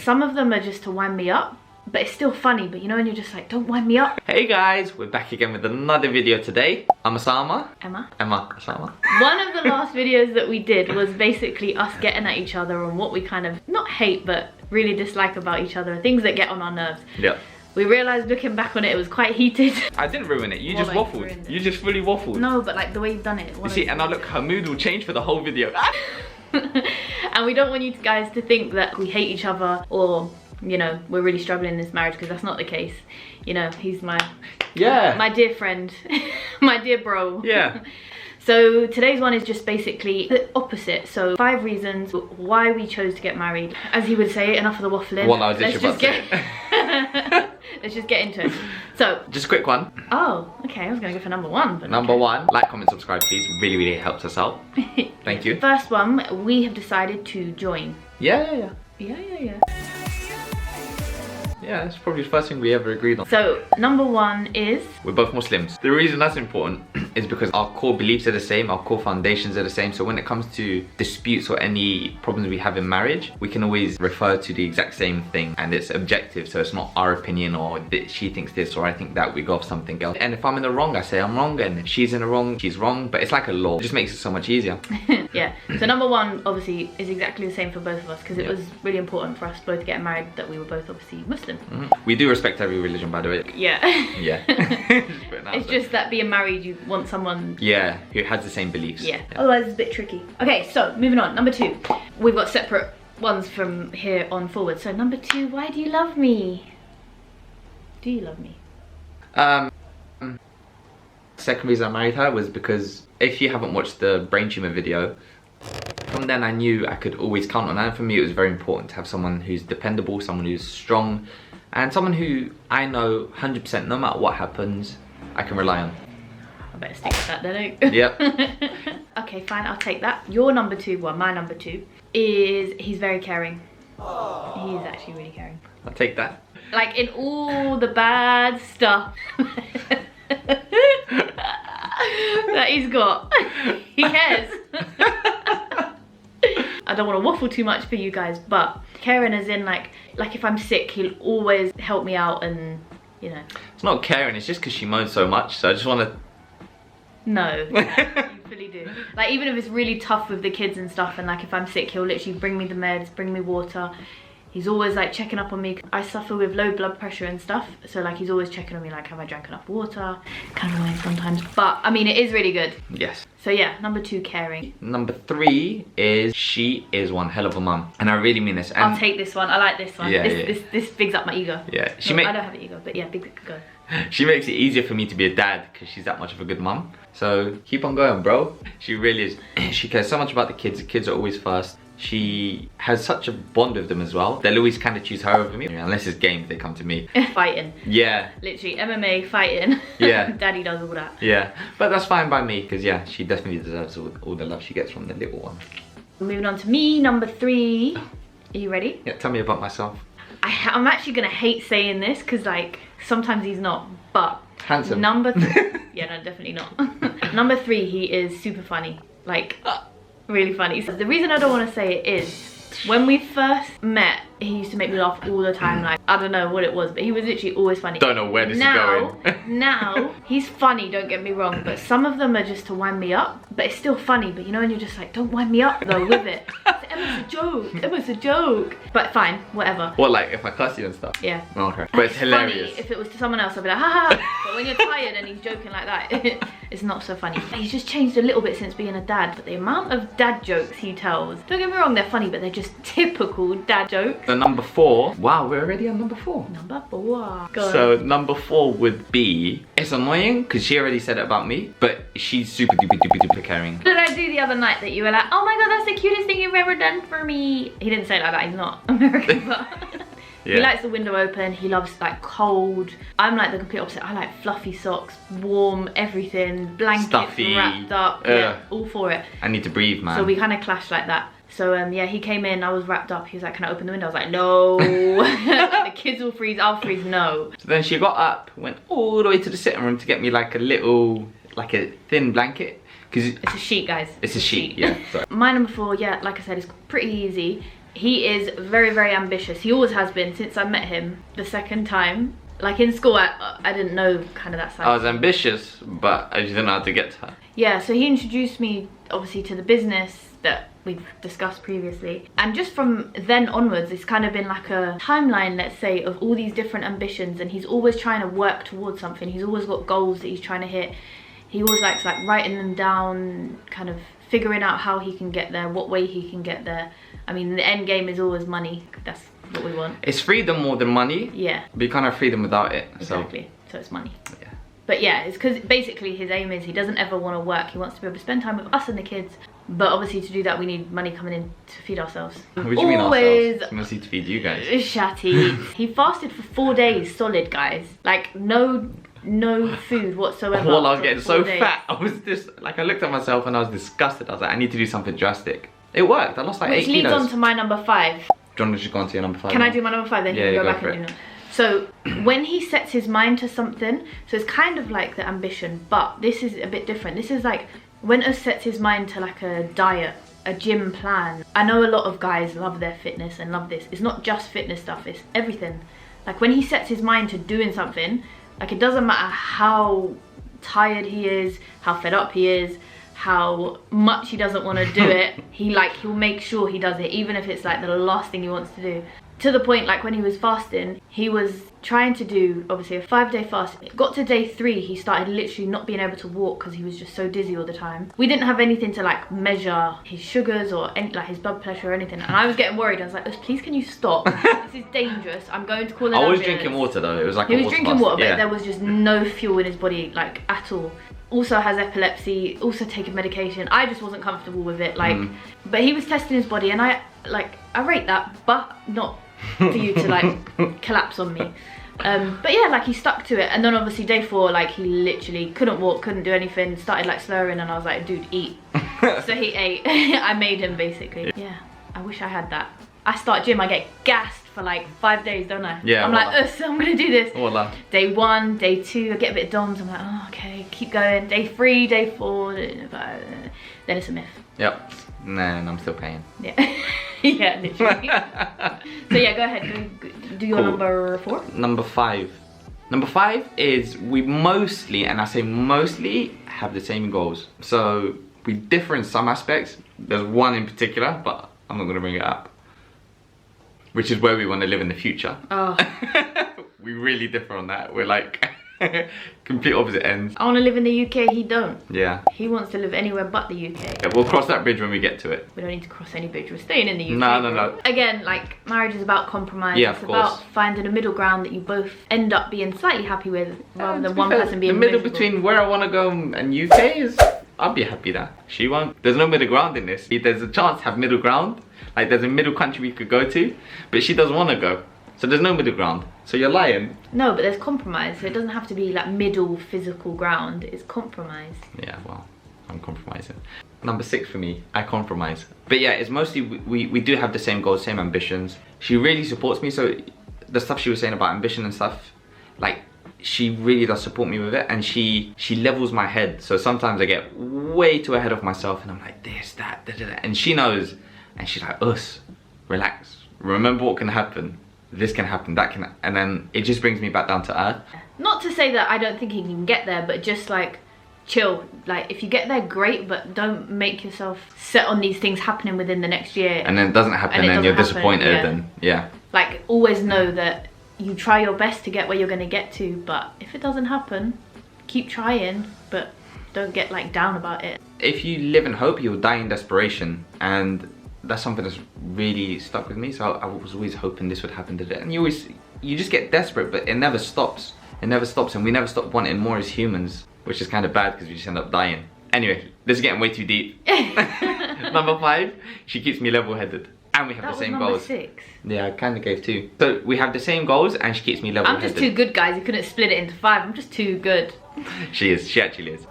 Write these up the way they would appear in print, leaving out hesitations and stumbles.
some of them are just to wind me up. But it's still funny, but you know when you're just like, don't wind me up. Hey guys, we're back again with another video today. I'm Osama. Emma. Osama. One of the last videos that we did was basically us getting at each other on what we kind of, not hate, but really dislike about each other. Things that get on our nerves. Yep. We realised looking back on it, it was quite heated. I didn't ruin it, you just waffled. You just fully waffled. No, but like the way you've done it. You see, and now look, her mood will change for the whole video. And we don't want you guys to think that we hate each other or, you know, we're really struggling in this marriage, because that's not the case. You know, he's my dear friend, my dear bro. Yeah. So today's one is just basically the opposite. So 5 reasons why we chose to get married. As he would say, enough of the waffling. Let's just get into it. So just a quick one. Oh, okay, I was gonna go for number 1. But number 1, like, comment, subscribe please. Really helps us out. Thank you. First one, we have decided to join. Yeah. Yeah, that's probably the first thing we ever agreed on. So, number 1 is... we're both Muslims. The reason that's important is because our core beliefs are the same, our core foundations are the same. So when it comes to disputes or any problems we have in marriage, we can always refer to the exact same thing, and it's objective. So it's not our opinion or that she thinks this or I think that. We go off something else. And if I'm in the wrong, I say I'm wrong. And if she's in the wrong, she's wrong. But it's like a law. It just makes it so much easier. Yeah. So number 1 obviously is exactly the same for both of us, because it was really important for us both getting married that we were both obviously Muslim. We do respect every religion, by the way. Yeah. Yeah. It's just that being married, you want someone... yeah, who has the same beliefs. Yeah. Otherwise it's a bit tricky. Okay, so moving on. Number 2. We've got separate ones from here on forward. So number 2, why do you love me? Do you love me? Second reason I married her was because if you haven't watched the brain tumor video, from then I knew I could always count on her. And for me it was very important to have someone who's dependable, someone who's strong, and someone who I know 100% no matter what happens, I can rely on. I better stick with that then, eh? Yep. Okay, fine, I'll take that. Your number 2, well, my number 2, is he's very caring. He is actually really caring. I'll take that. Like in all the bad stuff that he's got, he cares. I don't want to waffle too much for you guys, but caring as in like if I'm sick, he'll always help me out, and you know. It's not caring, it's just because she moans so much, so I just want to... No, you fully do. Like even if it's really tough with the kids and stuff, and like if I'm sick, he'll literally bring me the meds, bring me water. He's always like checking up on me. I suffer with low blood pressure and stuff, so like he's always checking on me, like have I drank enough water? Kind of annoying sometimes, but I mean it is really good. Yes. So yeah, number 2, caring. Number 3 is she is one hell of a mum, and I really mean this. And I'll take this one. I like this one. Yeah, this bigs up my ego. Yeah, I don't have an ego, but yeah, big go. She makes it easier for me to be a dad because she's that much of a good mum. So keep on going, bro. She really is. She cares so much about the kids. The kids are always first. She has such a bond with them as well. They'll always kind of choose her over me. Unless it's games, they come to me. Fighting. Yeah. Literally, MMA, fighting. Yeah. Daddy does all that. Yeah. But that's fine by me because, yeah, she definitely deserves all the love she gets from the little one. Moving on to me, number 3. Are you ready? Yeah, tell me about myself. I'm actually going to hate saying this because, like, sometimes he's not, but... handsome. Number 3... yeah, no, definitely not. Number 3, he is super funny. Like... really funny. So the reason I don't want to say it is when we first met, he used to make me laugh all the time. Like I don't know what it was, but he was literally always funny. Don't know where this is going. Now he's funny, don't get me wrong, but some of them are just to wind me up, but it's still funny. But you know when you're just like, don't wind me up though with it. Emma's a joke. Emma's a joke. But fine, whatever. What, like if I cuss you and stuff? Yeah. Okay. But it's hilarious. Funny. If it was to someone else, I'd be like, ha ha. But when you're tired and he's joking like that, it's not so funny. He's just changed a little bit since being a dad, but the amount of dad jokes he tells, don't get me wrong, they're funny, but they're just typical dad jokes. So number 4, wow, we're already on number 4. Number 4. Go So number 4 would be, it's annoying because she already said it about me, but she's super duper caring. What did I do the other night that you were like, oh my god, that's the cutest thing you've ever done for me? He didn't say it like that, he's not American, but yeah. He likes the window open, he loves like cold. I'm like the complete opposite. I like fluffy socks, warm, everything, blankets stuffy, wrapped up, yeah, all for it. I need to breathe, man. So we kind of clashed like that. So yeah, he came in, I was wrapped up, he was like, can I open the window? I was like, no. The kids will freeze, I'll freeze, no. So then she got up, went all the way to the sitting room to get me like a little, like a thin blanket. Cause it's a sheet, guys. It's a sheet, yeah. Sorry. My number 4, yeah, like I said, is pretty easy. He is very, very ambitious. He always has been since I met him the second time. Like in school, I didn't know kind of that side. I was ambitious, but I just didn't know how to get to her. Yeah, so he introduced me obviously to the business that we've discussed previously. And just from then onwards, it's kind of been like a timeline, let's say, of all these different ambitions. And he's always trying to work towards something. He's always got goals that he's trying to hit. He always likes like writing them down, kind of figuring out how he can get there, what way he can get there. I mean, the end game is always money. That's what we want. It's freedom more than money. Yeah. But you can't have freedom without it. Exactly. So it's money. Yeah. But yeah, it's because basically his aim is he doesn't ever want to work. He wants to be able to spend time with us and the kids. But obviously to do that, we need money coming in to feed ourselves. What do you mean ourselves? Mostly to feed you guys. Shatty. He fasted for 4 days solid, guys. Like no food whatsoever. Well, I was getting so days. fat. I was just like, I looked at myself and I was disgusted. I was like, I need to do something drastic. It worked. I lost like 8 Which leads kilos. on to my number 5. Do you want to just go on to your number 5? Can I do my number 5? Then Yeah, you can go go back for and it. do it. So when he sets his mind to something, so it's kind of like the ambition, but this is a bit different. This is like when Us sets his mind to like a diet, a gym plan. I know a lot of guys love their fitness and love this. It's not just fitness stuff, it's everything. Like when he sets his mind to doing something, like it doesn't matter how tired he is, how fed up he is, how much he doesn't want to do it, he'll make sure he does it, even if it's like the last thing he wants to do. To the point, like when he was fasting, he was trying to do obviously a 5-day fast. It got to day 3, he started literally not being able to walk because he was just so dizzy all the time. We didn't have anything to like measure his sugars or any, like his blood pressure or anything, and I was getting worried. I was like, please can you stop? This is dangerous. I'm going to call an ambulance. I was drinking water though. It was like he a was water drinking fast. water, but Yeah. there was just no fuel in his body, like at all. Also has epilepsy, also taking medication. I just wasn't comfortable with it, like, but he was testing his body, and I rate that, but not for you to like collapse on me. But yeah, like he stuck to it, and then obviously day 4, like he literally couldn't walk, couldn't do anything, started like slurring, and I was like, dude, eat. So he ate. I made him basically. Yeah, I wish I had that. I start gym, I get gassed for like 5 days, don't I? Yeah, I'm like, I'm gonna do this. Voila. Day 1, day 2, I get a bit of DOMS, I'm like, oh, okay, keep going. Day 3, day 4, then it's a myth. Yep. Nah, and I'm still paying. Yeah. Yeah, literally. So yeah, go ahead, do your Cool. number 4. Number 5. Number 5 is we mostly, and I say mostly, have the same goals. So we differ in some aspects. There's one in particular, but I'm not gonna bring it up. Which is where we want to live in the future. Oh. We really differ on that. We're like complete opposite ends. I want to live in the UK, he don't. Yeah. He wants to live anywhere but the UK. Yeah, we'll cross that bridge when we get to it. We don't need to cross any bridge, we're staying in the UK. No. Again, like, marriage is about compromise. Yeah, it's of about course. finding a middle ground that you both end up being slightly happy with, rather To than be one fair, person being the middle miserable. between where I want to go and UK is, I'll be happy that she won't. There's no middle ground in this. There's a chance to have middle ground. Like there's a middle country we could go to, but she doesn't want to go. So there's no middle ground. So you're lying. No, but there's compromise, so it doesn't have to be like middle physical ground, it's compromise. Yeah, well, I'm compromising. Number 6 for me, I compromise. But yeah, it's mostly we do have the same goals, same ambitions. She really supports me, so the stuff she was saying about ambition and stuff, like she really does support me with it, and she levels my head. So sometimes I get way too ahead of myself and I'm like this, that, da, da, da. And she knows, and she's like, Us, relax. Remember what can happen. This can happen, that can, and then it just brings me back down to earth. Not to say that I don't think he can get there, but just like chill. Like if you get there, great, but don't make yourself set on these things happening within the next year. And then it doesn't happen, and you're disappointed, yeah. and yeah. Like always know that you try your best to get where you're going to get to, but if it doesn't happen, keep trying, but don't get like down about it. If you live in hope, you'll die in desperation, and that's something that's really stuck with me. So I was always hoping this would happen today, and you just get desperate, but it never stops. It never stops, and we never stop wanting more as humans, which is kind of bad because we just end up dying. Anyway, this is getting way too deep. Number 5, she keeps me level-headed, and we have the same goals. That was number 6. Yeah, I kind of gave 2. So we have the same goals, and she keeps me level-headed. I'm just too good, guys. You couldn't split it into 5. I'm just too good. She is. She actually is.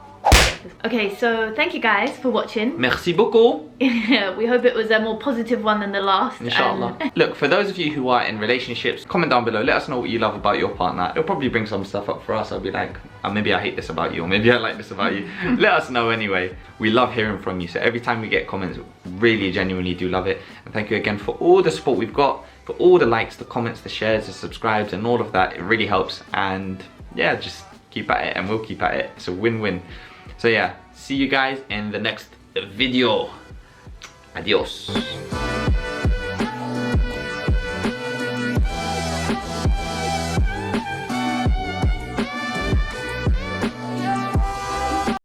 episode. Okay, so thank you guys for watching. Merci beaucoup. We hope it was a more positive one than the last. Inshallah. Look, for those of you who are in relationships, comment down below. Let us know what you love about your partner. It'll probably bring some stuff up for us. I'll be like, oh, maybe I hate this about you, or maybe I like this about you. Let us know anyway. We love hearing from you. So every time we get comments, really genuinely do love it. And thank you again for all the support we've got, for all the likes, the comments, the shares, the subscribes, and all of that. It really helps. And yeah, just keep at it, and we'll keep at it. It's a win-win. So yeah, see you guys in the next video. Adios.